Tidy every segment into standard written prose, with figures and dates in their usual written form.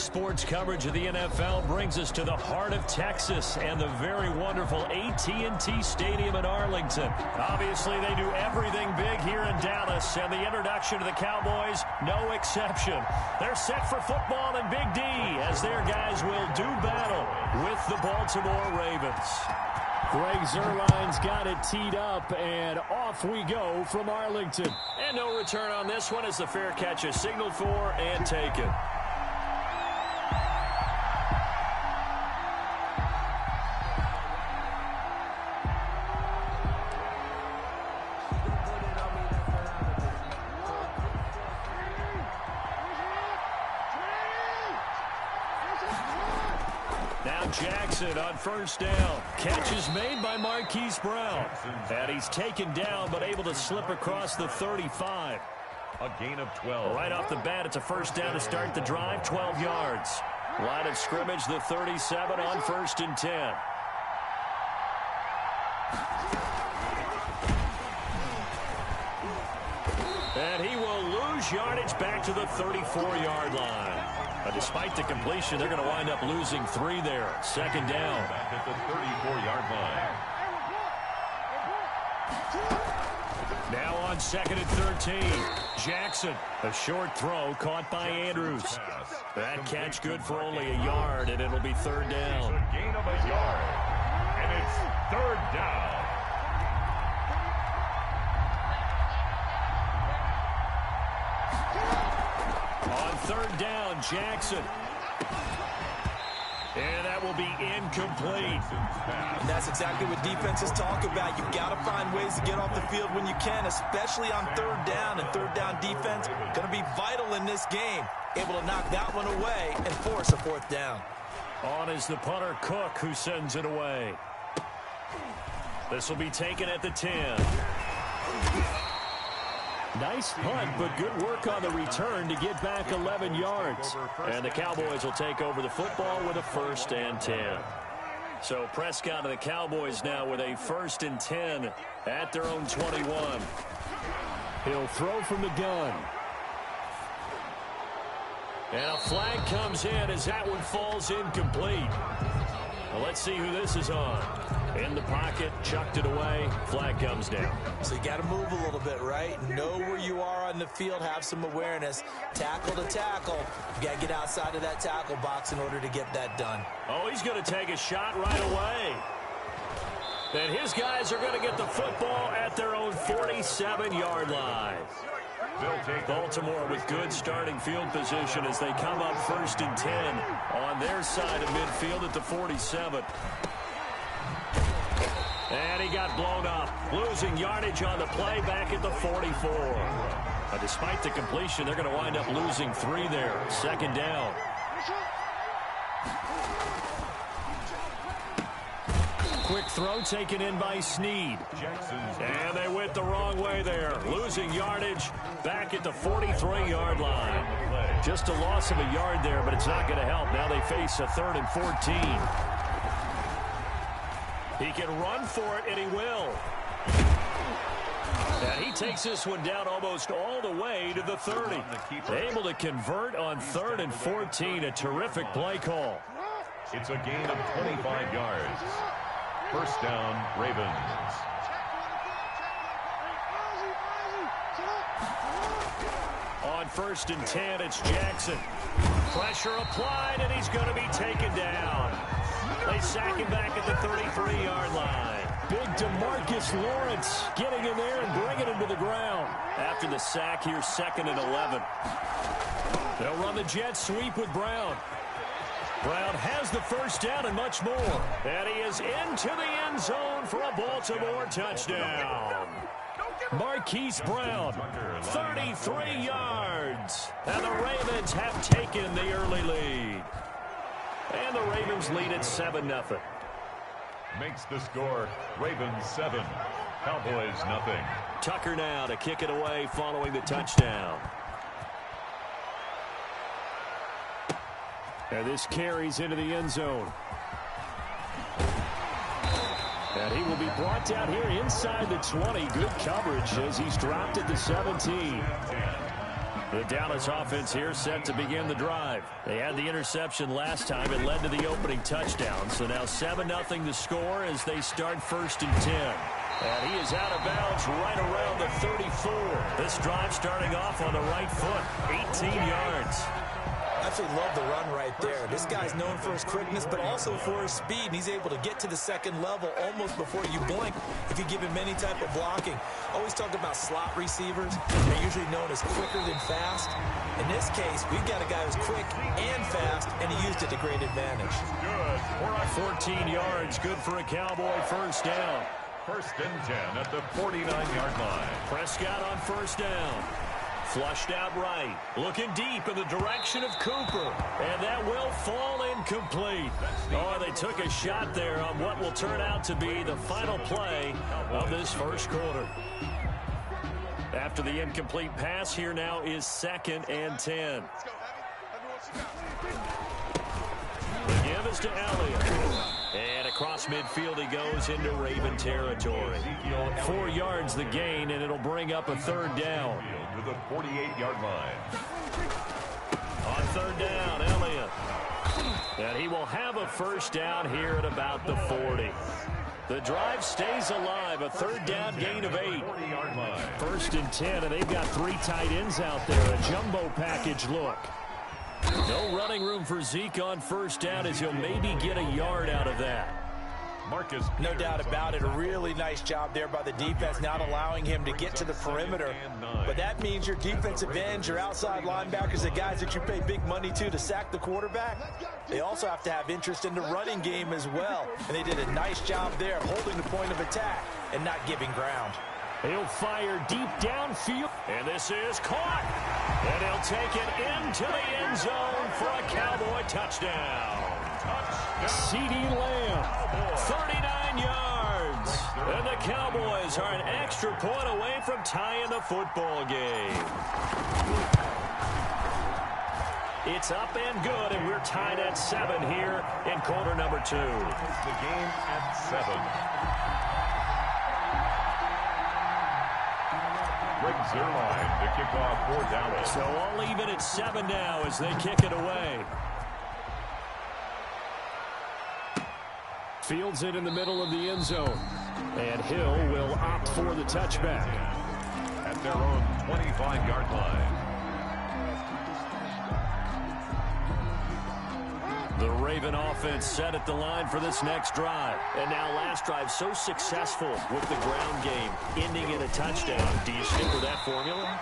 sports coverage of the NFL brings us to the heart of Texas and the very wonderful AT&T Stadium in Arlington. Obviously, they do everything big here in Dallas, and the introduction to the Cowboys, no exception. They're set for football in Big D as their guys will do battle with the Baltimore Ravens. Greg Zuerlein's got it teed up, and off we go from Arlington. And no return on this one as the fair catch is signaled for and taken. Jackson on first down. Catch is made by Marquise Brown. And he's taken down but able to slip across the 35. A gain of 12. Right off the bat, it's a first down to start the drive, 12 yards. Line of scrimmage, the 37 on 1st and 10. And he will lose yardage back to the 34-yard line. Despite the completion, they're going to wind up losing 3 there. 2nd down. Back at the 34-yard line. Now on 2nd and 13. Jackson, a short throw caught by Andrews. That catch good for only a yard, and it'll be 3rd down. It's a gain of a yard, and it's 3rd down. On 3rd down, Jackson. And that will be incomplete. And that's exactly what defenses talk about. You've got to find ways to get off the field when you can, especially on 3rd down. And 3rd down defense going to be vital in this game. Able to knock that one away and force a 4th down. On is the punter, Cook, who sends it away. This will be taken at the 10. Nice punt, but good work on the return to get back 11 yards. And the Cowboys will take over the football with a 1st and 10. So Prescott and the Cowboys now with a 1st and 10 at their own 21. He'll throw from the gun. And a flag comes in as that one falls incomplete. Well, let's see who this is on. In the pocket, chucked it away, flag comes down. So you got to move a little bit, right? Know where you are on the field, have some awareness. Tackle to tackle. You got to get outside of that tackle box in order to get that done. Oh, he's going to take a shot right away. And his guys are going to get the football at their own 47-yard line. Baltimore with good starting field position as they come up 1st and 10 on their side of midfield at the 47. And he got blown up, losing yardage on the play back at the 44. Despite the completion, they're going to wind up losing 3 there. 2nd down. Quick throw taken in by Snead. And they went the wrong way there, losing yardage back at the 43-yard line. Just a loss of a yard there, but it's not going to help. Now they face a 3rd and 14. He can run for it, and he will. And he takes this one down almost all the way to the 30. Able to convert on 3rd and 14. A terrific play call. It's a gain of 25 yards. 1st down, Ravens. On 1st and 10, it's Jackson. Pressure applied, and he's going to be taken down. They sack him back at the 33-yard line. Big DeMarcus Lawrence getting in there and bringing him to the ground. After the sack here, 2nd and 11. They'll run the jet sweep with Brown. Brown has the 1st down and much more. And he is into the end zone for a Baltimore touchdown. Marquise Brown, 33 yards. And the Ravens have taken the early lead. And the Ravens lead at 7-0. Makes the score Ravens 7, Cowboys nothing. Tucker now to kick it away following the touchdown. And this carries into the end zone. And he will be brought down here inside the 20. Good coverage as he's dropped at the 17. The Dallas offense here set to begin the drive. They had the interception last time. It led to the opening touchdown. So now 7-0 to score as they start 1st and 10. And he is out of bounds right around the 34. This drive starting off on the right foot. 18 yards. I absolutely love the run right there. This guy's known for his quickness, but also for his speed. And he's able to get to the second level almost before you blink if you give him any type of blocking. Always talk about slot receivers. They're usually known as quicker than fast. In this case, we've got a guy who's quick and fast, and he used it to great advantage. 14 yards, good for a Cowboy first down. 1st and 10 at the 49-yard line. Prescott on first down. Flushed out right. Looking deep in the direction of Cooper. And that will fall incomplete. Oh, they took a shot there on what will turn out to be the final play of this first quarter. After the incomplete pass, here now is 2nd and 10. The give is to Elliott. And across midfield he goes into Raven territory. 4 yards the gain, and it'll bring up a 3rd down. To the 48-yard line. On 3rd down, Elliott. And he will have a first down here at about the 40. The drive stays alive, a 3rd down gain of 8. 40-yard line. 1st and 10, and they've got 3 tight ends out there, a jumbo package look. No running room for Zeke on first down as he'll maybe get a yard out of that. Marcus. No doubt about it. A really nice job there by the defense, not allowing him to get to the perimeter. But that means your defensive ends, your outside linebackers, the guys that you pay big money to sack the quarterback, they also have to have interest in the running game as well. And they did a nice job there of holding the point of attack and not giving ground. He'll fire deep downfield. And this is caught. And he'll take it into the end zone for a Cowboy touchdown. CeeDee Lamb, 39 yards. And the Cowboys are an extra point away from tying the football game. It's up and good, and we're tied at 7 here in quarter number 2. The game at 7. Greg Zuerlein to kick off for Dallas. So all even at 7 now as they kick it away. Fields it in the middle of the end zone. And Hill will opt for the touchback. At their own 25-yard line. The Raven offense set at the line for this next drive. And now last drive so successful with the ground game, ending in a touchdown. Do you stick with that formula?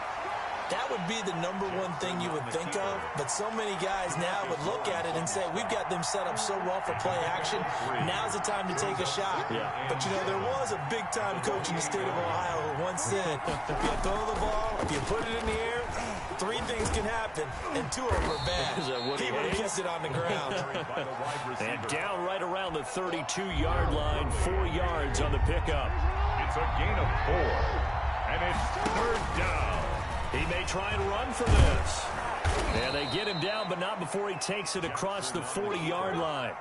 That would be the #1 thing you would think of, but so many guys now would look at it and say, we've got them set up so well for play action, now's the time to take a shot. Yeah. But, you know, there was a big-time coach in the state of Ohio who once said, if you throw the ball, if you put it in the air, 3 things can happen, and 2 of them are bad. He would have kept it on the ground. And down right around the 32-yard line, 4 yards on the pickup. It's a gain of 4, and it's 3rd down. He may try and run for this. And they get him down, but not before he takes it across the 40-yard line.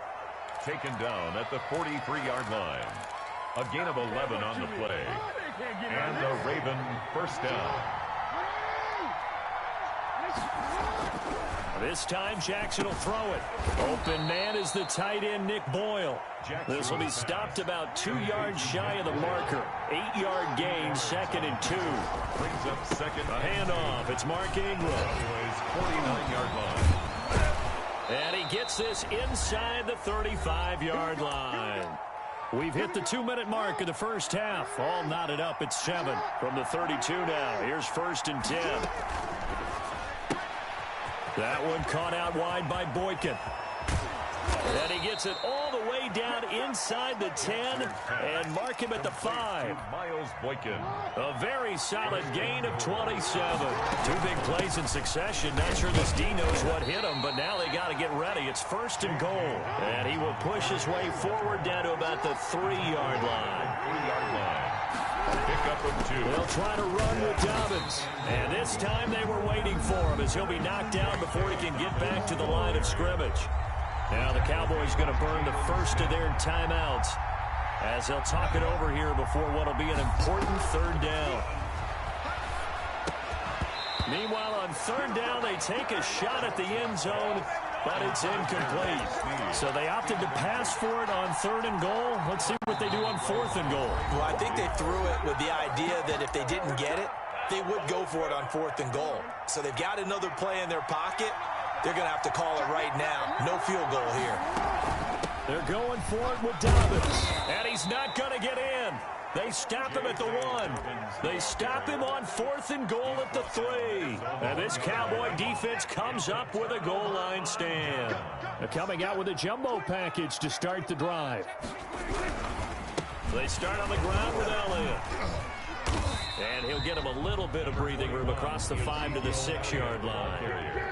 Taken down at the 43-yard line. A gain of 11 on the play. And the Raven first down. This time Jackson will throw it. Open man is the tight end Nick Boyle. This will be stopped about 2 yards shy of the marker. 8-yard gain, 2nd and 2. Brings up second. A handoff. It's Mark Ingram. 49-yard line. And he gets this inside the 35-yard line. We've hit the 2-minute mark of the first half. All knotted up at 7 from the 32 now. Here's 1st and 10. That one caught out wide by Boykin. And he gets it all the way down inside the 10 and mark him at the 5. Miles Boykin. A very solid gain of 27. 2 big plays in succession. Not sure this D knows what hit him, but now they got to get ready. It's 1st and goal. And he will push his way forward down to about the 3-yard line. 3-yard line. Pickup of 2. They'll try to run with Dobbins. And this time they were waiting for him as he'll be knocked down before he can get back to the line of scrimmage. Now the Cowboys going to burn the first of their timeouts as they'll talk it over here before what will be an important 3rd down. Meanwhile, on third down, they take a shot at the end zone, but it's incomplete. So they opted to pass for it on third and goal. Let's see what they do on fourth and goal. Well, I think they threw it with the idea that if they didn't get it, they would go for it on fourth and goal. So they've got another play in their pocket. They're going to have to call it right now. No field goal here. They're going for it with Dobbins, and he's not going to get in. They stop him at the 1. They stop him on fourth and goal at the 3. And this Cowboy defense comes up with a goal line stand. They're coming out with a jumbo package to start the drive. They start on the ground with Elliott. And he'll get him a little bit of breathing room across the 5 to the 6-yard line.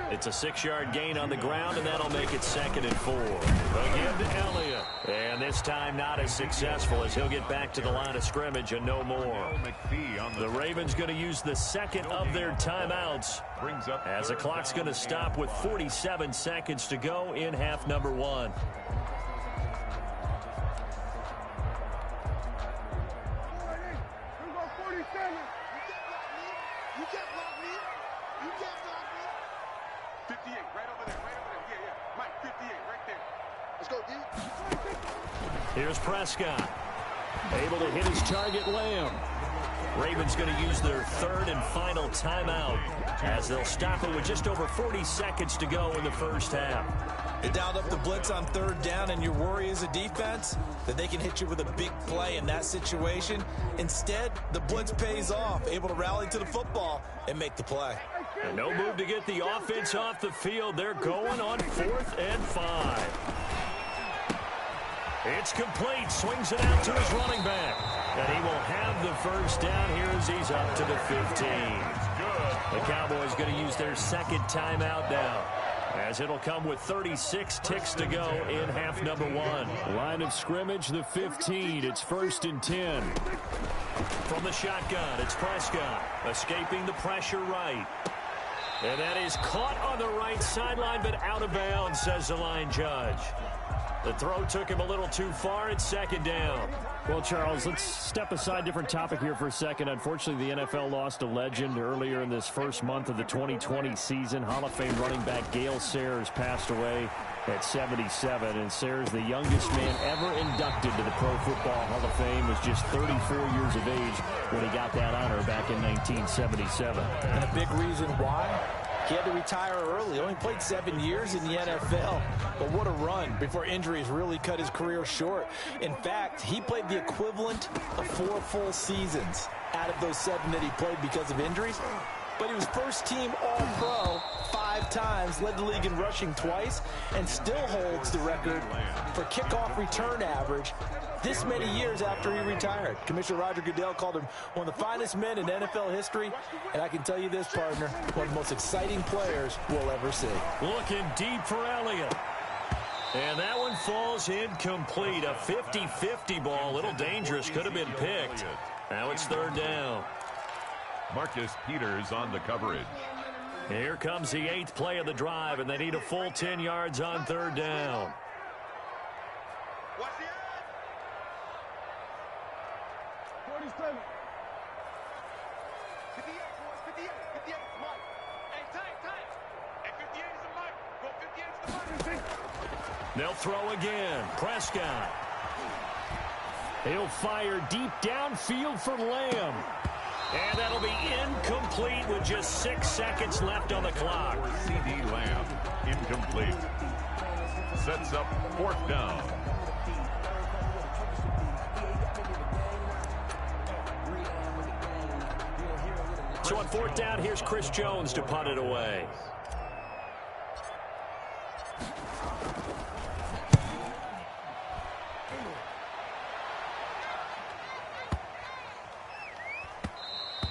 It's a 6-yard gain on the ground, and that'll make it 2nd and 4. Again to Elliott. And this time not as successful as he'll get back to the line of scrimmage and no more. The Ravens going to use the second of their timeouts as the clock's going to stop with 47 seconds to go in half number 1. Here's Prescott, able to hit his target, Lamb. Ravens going to use their third and final timeout as they'll stop it with just over 40 seconds to go in the first half. They dialed up the blitz on third down, and your worry as a defense that they can hit you with a big play in that situation. Instead, the blitz pays off, able to rally to the football and make the play. And no move to get the offense off the field. They're going on 4th and 5. It's complete. Swings it out to his running back. And he will have the first down here as he's up to the 15. The Cowboys going to use their second timeout now, as it'll come with 36 ticks to go in half number 1. Line of scrimmage, the 15. It's 1st and 10. From the shotgun, it's Prescott, escaping the pressure right. And that is caught on the right sideline, but out of bounds, says the line judge. The throw took him a little too far. It's 2nd down. Well, Charles, let's step aside, different topic here for a second. Unfortunately, the NFL lost a legend earlier in this first month of the 2020 season. Hall of Fame running back Gale Sayers passed away at 77. And Sayers, the youngest man ever inducted to the Pro Football Hall of Fame, was just 34 years of age when he got that honor back in 1977. And a big reason why? He had to retire early. Only played 7 years in the NFL. But what a run before injuries really cut his career short. In fact, he played the equivalent of 4 full seasons out of those 7 that he played because of injuries. But he was first-team All-Pro 5 times, led the league in rushing twice, and still holds the record for kickoff return average this many years after he retired. Commissioner Roger Goodell called him one of the finest men in NFL history, and I can tell you this, partner, one of the most exciting players we'll ever see. Looking deep for Elliott. And that one falls incomplete. A 50-50 ball, a little dangerous, could have been picked. Now it's 3rd down. Marcus Peters on the coverage. Here comes the 8th play of the drive, and they need a full 10 yards on 3rd down. They'll throw again. Prescott. He'll fire deep downfield for Lamb. And that'll be incomplete with just 6 seconds left on the clock. C.D. Lamb, incomplete. Sets up 4th down. So on 4th down, here's Chris Jones to punt it away.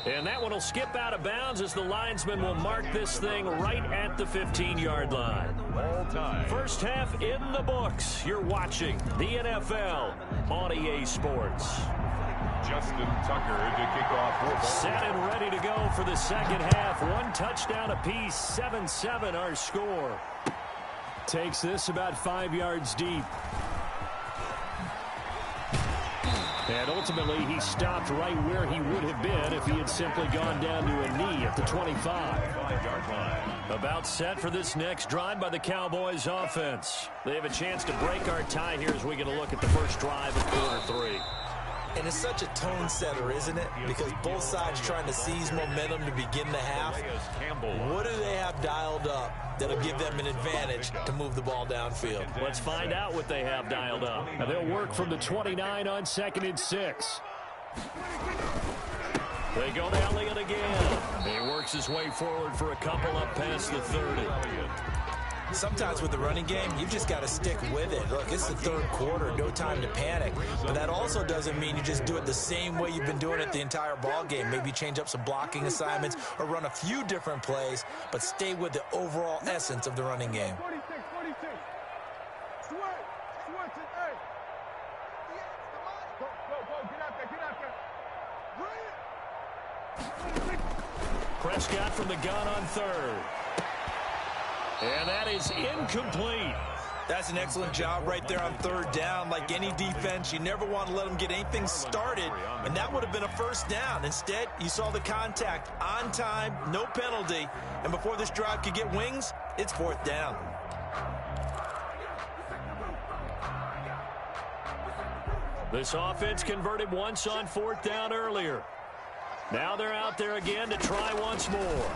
And that one will skip out of bounds as the linesman will mark this thing right at the 15-yard line. All time. First half in the books. You're watching the NFL on EA Sports. Justin Tucker to kick off. Set and ready to go for the second half. 1 touchdown apiece, 7-7 our score. Takes this about 5 yards deep. And ultimately, he stopped right where he would have been if he had simply gone down to a knee at the 25. 45-yard line. About set for this next drive by the Cowboys offense. They have a chance to break our tie here as we get a look at the first drive of quarter 3. And it's such a tone setter, isn't it? Because both sides trying to seize momentum to begin the half. What do they have dialed up that'll give them an advantage to move the ball downfield? Let's find out what they have dialed up. Now they'll work from the 29 on 2nd and 6. They go to Elliott again. He works his way forward for a couple up past the 30. Sometimes with the running game, you've just got to stick with it. Look, it's the third quarter, no time to panic. But that also doesn't mean you just do it the same way you've been doing it the entire ball game. Maybe change up some blocking assignments or run a few different plays, but stay with the overall essence of the running game. Prescott from the gun on 3rd. And that is incomplete. That's an excellent job right there on 3rd down. Like any defense, you never want to let them get anything started, and that would have been a first down. Instead, you saw the contact on time, no penalty, and before this drive could get wings, it's 4th down. This offense converted once on 4th down earlier. Now they're out there again to try once more.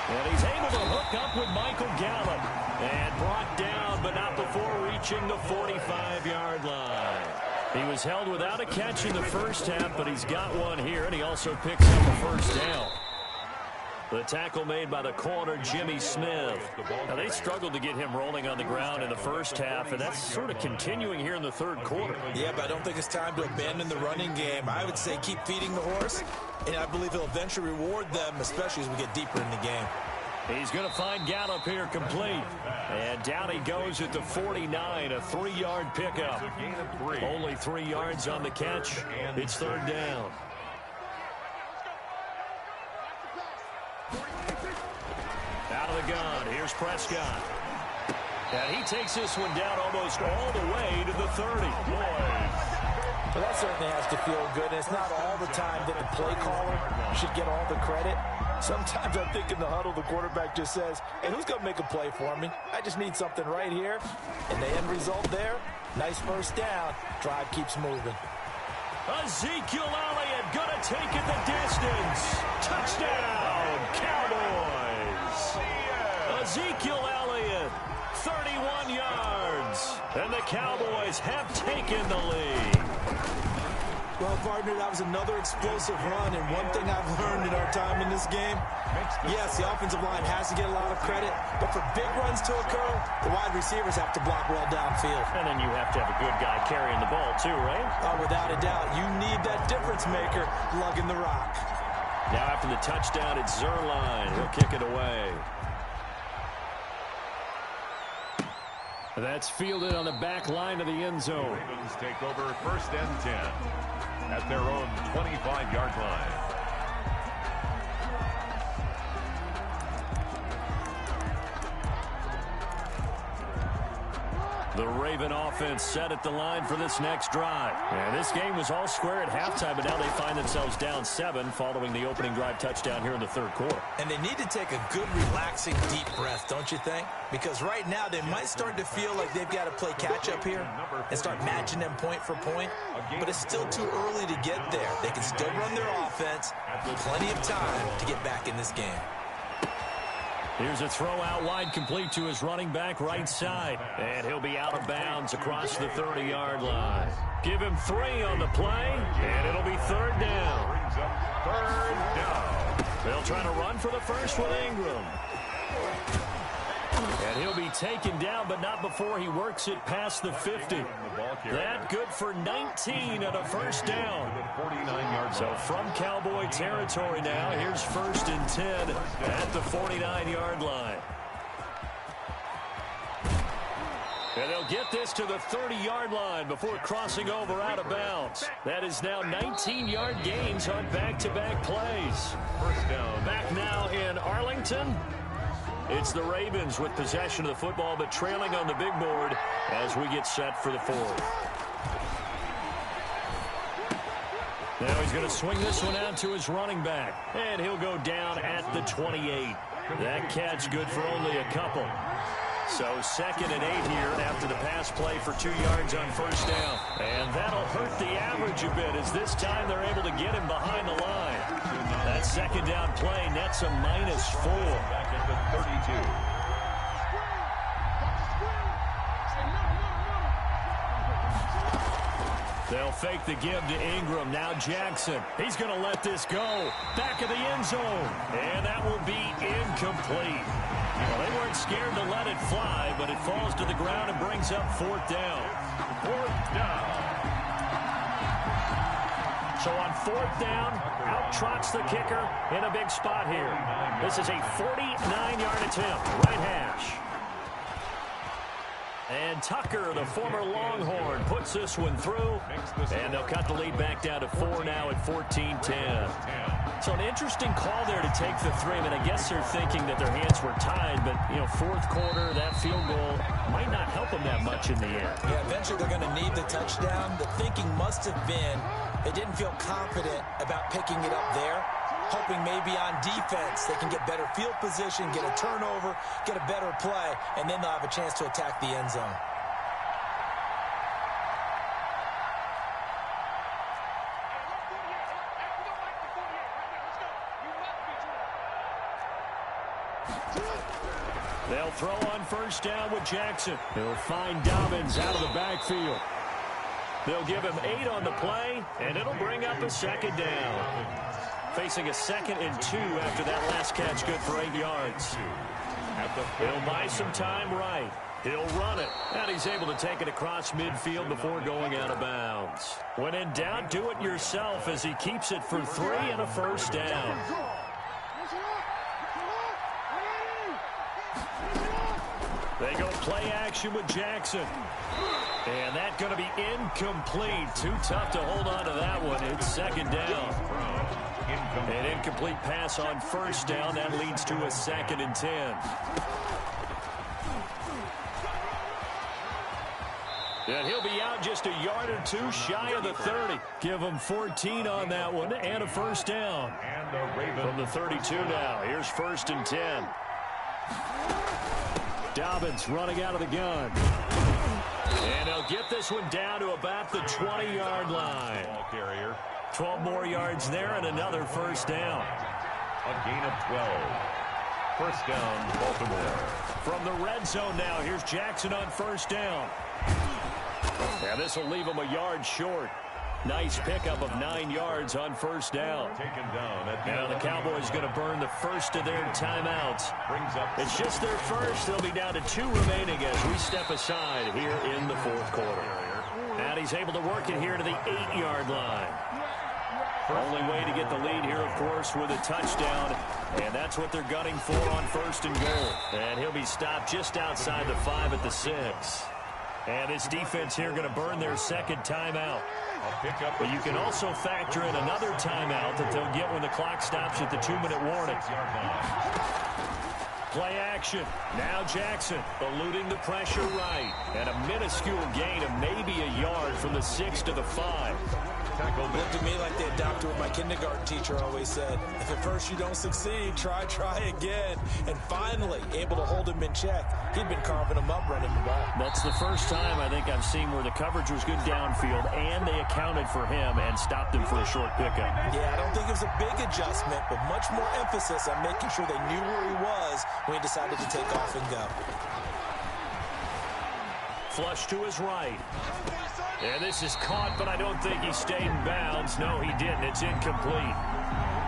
And he's able to hook up with Michael Gallup. And brought down, but not before reaching the 45-yard line. He was held without a catch in the first half, but he's got one here, and he also picks up a first down. The tackle made by the corner, Jimmy Smith. Now, they struggled to get him rolling on the ground in the first half, and that's sort of continuing here in the third quarter. Yeah, but I don't think it's time to abandon the running game. I would say keep feeding the horse, and I believe he'll eventually reward them, especially as we get deeper in the game. He's going to find Gallup here complete. And down he goes at the 49, a 3-yard pickup. Only 3 yards on the catch. It's 3rd down. Out of the gun, here's Prescott. And he takes this one down almost all the way to the 30. Well, that certainly has to feel good. And it's not all the time that the play caller should get all the credit. Sometimes I think in the huddle, the quarterback just says, hey, who's going to make a play for me? I just need something right here. And the end result there, nice first down. Drive keeps moving. Ezekiel Elliott going to take it the distance. Touchdown, Cowboys. Ezekiel Elliott, 31 yards. And the Cowboys have taken the lead. Well, partner, that was another explosive run, and one thing I've learned in our time in this game, yes, the offensive line has to get a lot of credit, but for big runs to occur, the wide receivers have to block well downfield. And then you have to have a good guy carrying the ball too, right? Oh, without a doubt. You need that difference maker lugging the rock. Now after the touchdown, it's Zerline. He'll kick it away. That's fielded on the back line of the end zone. Ravens take over 1st and 10 at their own 25-yard line. The Raven offense set at the line for this next drive. And this game was all square at halftime, but now they find themselves down 7 following the opening drive touchdown here in the third quarter. And they need to take a good, relaxing, deep breath, don't you think? Because right now they might start to feel like they've got to play catch-up here and start matching them point for point. But it's still too early to get there. They can still run their offense. Plenty of time to get back in this game. Here's a throw out wide, complete to his running back right side. And he'll be out of bounds across the 30-yard line. Give him 3 on the play, and it'll be 3rd down. 3rd down. They'll try to run for the first with Ingram. And he'll be taken down, but not before he works it past the 50. That good for 19 and a first down. So from Cowboy territory now, here's 1st and 10 at the 49-yard line. And they'll get this to the 30-yard line before crossing over out of bounds. That is now 19-yard gains on back-to-back plays. First down. Back now in Arlington. It's the Ravens with possession of the football, but trailing on the big board as we get set for the 4th. Now he's He's going to swing this one out to his running back, and he'll go down at the 28. That catch good for only a couple. So 2nd and 8 here after the pass play for 2 yards on first down. And that'll hurt the average a bit as this time they're able to get him behind the line. That 2nd down play nets a -4. Back at the 32. They'll fake the give to Ingram. Now Jackson. He's going to let this go. Back of the end zone. And that will be incomplete. Well, they weren't scared to let it fly, but it falls to the ground and brings up 4th down. 4th down. So on 4th down, out trots the kicker in a big spot here. This is a 49-yard attempt. Right hash. And Tucker, the former Longhorn, puts this one through. And they'll cut the lead back down to 4 now at 14-10. So an interesting call there to take the 3. I mean, I guess they're thinking that their hands were tied, but, you know, 4th quarter, that field goal might not help them that much in the end. Yeah, eventually they're going to need the touchdown. The thinking must have been they didn't feel confident about picking it up there, hoping maybe on defense they can get better field position, get a turnover, get a better play, and then they'll have a chance to attack the end zone. They'll throw on first down with Jackson. He'll find Dobbins out of the backfield. They'll give him 8 on the play, and it'll bring up a 2nd down. Facing a 2nd and 2 after that last catch, good for 8 yards. He'll buy some time right. He'll run it, and he's able to take it across midfield before going out of bounds. When in doubt, do it yourself as he keeps it for 3 and a first down. They go play action with Jackson. And that's going to be incomplete. Too tough to hold on to that one. It's 2nd down. An incomplete pass on first down. That leads to a 2nd and 10. And he'll be out just a yard or 2 shy of the 30. Give him 14 on that one and a first down. From the 32 now. Here's 1st and 10. Dobbins running out of the gun. And he'll get this one down to about the 20-yard line. 12 more yards there and another first down. A gain of 12. First down, Baltimore. From the red zone now, here's Jackson on first down. And this will leave him a yard short. Nice pickup of 9 yards on first down. Taken down at now the Cowboys going to burn the first of their timeouts. It's just their first. They'll be down to 2 remaining as we step aside here in the 4th quarter. And he's able to work it here to the 8-yard line. Only way to get the lead here, of course, with a touchdown. And that's what they're gunning for on 1st and goal. And he'll be stopped just outside the 5 at the 6. And this defense here going to burn their 2nd timeout. But you can also factor in another timeout that they'll get when the clock stops at the 2-minute warning. Play action. Now Jackson eluding the pressure right. And a minuscule gain of maybe a yard from the 6 to the 5. Looked at me like the adopter what my kindergarten teacher always said. If at first you don't succeed, try again. And finally, able to hold him in check. He'd been carving him up running the ball. That's the first time I think I've seen where the coverage was good downfield and they accounted for him and stopped him for a short pickup. Yeah, I don't think it was a big adjustment, but much more emphasis on making sure they knew where he was when he decided to take off and go. Flush to his right. And this is caught, but I don't think he stayed in bounds. No, he didn't. It's incomplete.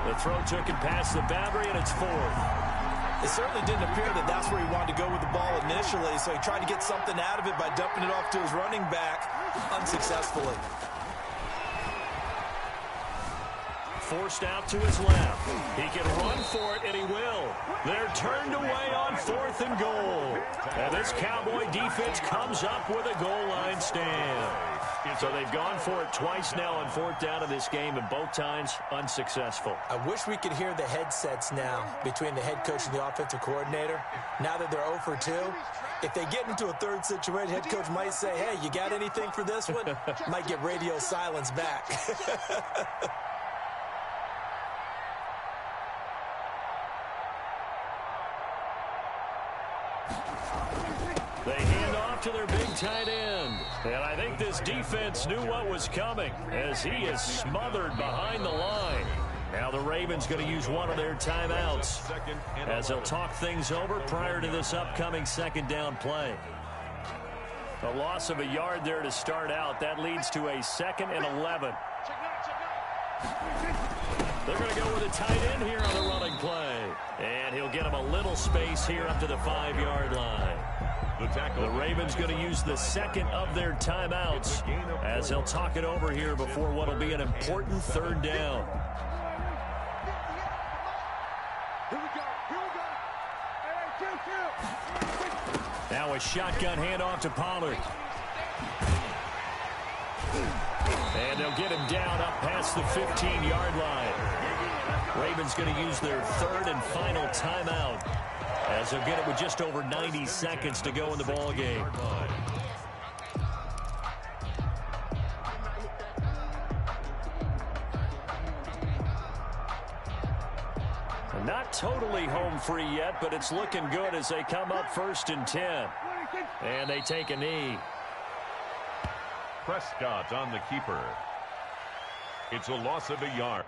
The throw took him past the boundary, and it's 4th. It certainly didn't appear that that's where he wanted to go with the ball initially, so he tried to get something out of it by dumping it off to his running back unsuccessfully. Forced out to his left. He can run for it, and he will. They're turned away on 4th and goal. And this Cowboy defense comes up with a goal line stand. So they've gone for it twice now on 4th down in this game, and both times unsuccessful. I wish we could hear the headsets now between the head coach and the offensive coordinator. Now that they're 0 for 2, if they get into a third situation, head coach might say, hey, you got anything for this one? Might get radio silence back. They hand off to their big tight end. And I think this defense knew what was coming as he is smothered behind the line. Now the Ravens going to use one of their timeouts as they'll talk things over prior to this upcoming second down play. A loss of a yard there to start out. That leads to a 2nd and 11. They're going to go with a tight end here on the running play. And he'll get him a little space here up to the 5-yard line. The Ravens going to use the 2nd of their timeouts as they'll talk it over here before what will be an important 3rd down. Now a shotgun handoff to Pollard. And they'll get him down up past the 15-yard line. Ravens going to use their 3rd and final timeout as they'll get it with just over 90 seconds to go in the ball game. Not totally home free yet, but it's looking good as they come up 1st and 10. And they take a knee. Prescott on the keeper. It's a loss of a yard.